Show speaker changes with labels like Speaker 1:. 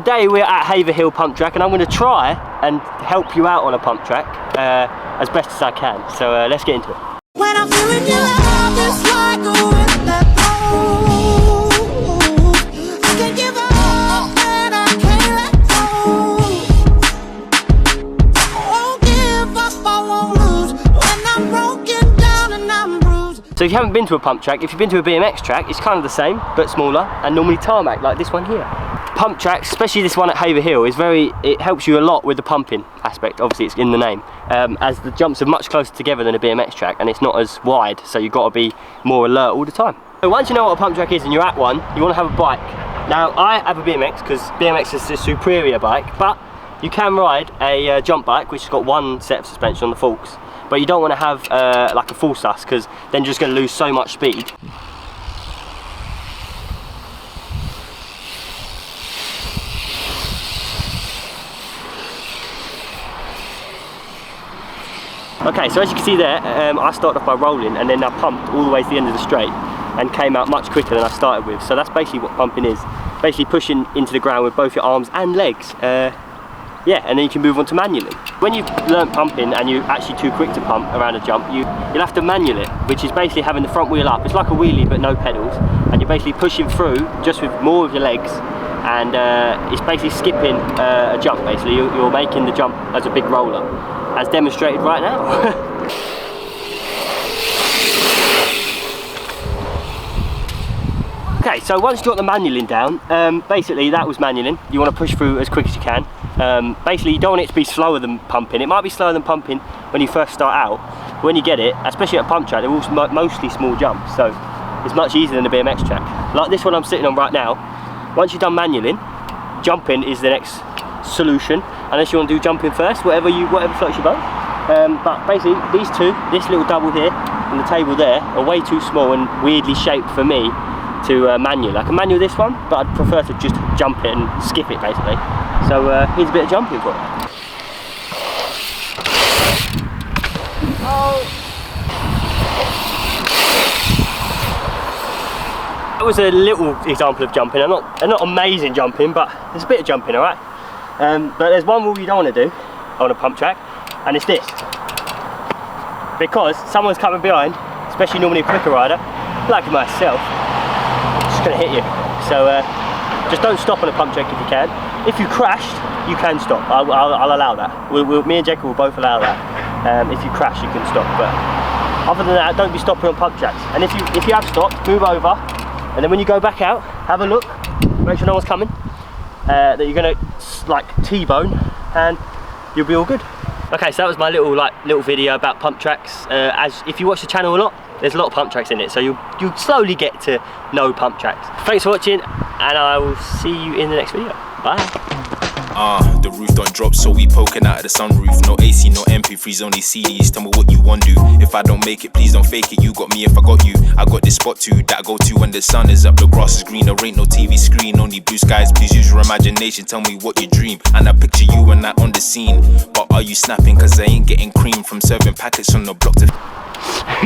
Speaker 1: today we're at Haverhill Pump Track, and I'm going to try and help you out on a pump track as best as I can. So let's get into it.
Speaker 2: When I'm feeling your love, it's like a wind that blows. I can't give up and I can't let go. I won't give up, I won't lose when I'm broken down and I'm bruised.
Speaker 1: So if you haven't been to a pump track, if you've been to a BMX track, it's kind of the same but smaller and normally tarmac like this one here. Pump tracks, especially this one at Haverhill, it helps you a lot with the pumping aspect. Obviously it's in the name, as the jumps are much closer together than a BMX track and it's not as wide, so you've got to be more alert all the time. So once you know what a pump track is and you're at one, you want to have a bike. Now I have a BMX because BMX is the superior bike, but you can ride a jump bike which has got one set of suspension on the forks, but you don't want to have like a full sus, because then you're just going to lose so much speed. Okay, so as you can see there, I started off by rolling and then I pumped all the way to the end of the straight and came out much quicker than I started with. So that's basically what pumping is. Basically pushing into the ground with both your arms and legs. Yeah, and then you can move on to manually. When you've learnt pumping and you're actually too quick to pump around a jump, you'll have to manual it, which is basically having the front wheel up. It's like a wheelie but no pedals, and you're basically pushing through just with more of your legs, and it's basically skipping a jump. Basically you're making the jump as a big roller, as demonstrated right now. Okay, so once you've got the manualing down, basically that was manualing. You want to push through as quick as you can. Basically you don't want it to be slower than pumping. It might be slower than pumping when you first start out. When you get it, especially at a pump track, they're all mostly small jumps, so it's much easier than a BMX track. Like this one I'm sitting on right now, once you've done manualing, jumping is the next solution, unless you want to do jumping first, whatever floats your boat. But basically these two, this little double here and the table there, are way too small and weirdly shaped for me to manual. I can manual this one, but I'd prefer to just jump it and skip it basically. So here's a bit of jumping for it. Oh. That was a little example of jumping. I'm not amazing jumping, but there's a bit of jumping, alright? But there's one rule you don't want to do on a pump track, and it's this. Because someone's coming behind, especially normally a quicker rider, like myself, it's just going to hit you. So just don't stop on a pump track if you can. If you crashed, you can stop. I'll allow that. Me and Jacob will both allow that. If you crash, you can stop. But other than that, don't be stopping on pump tracks. And if you have stopped, move over. And then when you go back out, have a look, make sure no one's coming, that you're gonna like T-bone, and you'll be all good. Okay, so that was my little video about pump tracks. As if you watch the channel a lot, there's a lot of pump tracks in it, so you'll slowly get to know pump tracks. Thanks for watching, and I will see you in the next video. Bye.
Speaker 3: The roof don't drop, so we poking out of the sunroof. No AC, no MP3s, only CDs. Tell me what you want to do. If I don't make it, please don't fake it. You got me if I got you. I got this spot too that I go to when the sun is up. The grass is green, there ain't no TV screen, only blue skies. Please use your imagination, tell me what you dream. And I picture you when I on the scene. But are you snapping? Cause I ain't getting cream from serving packets on the block to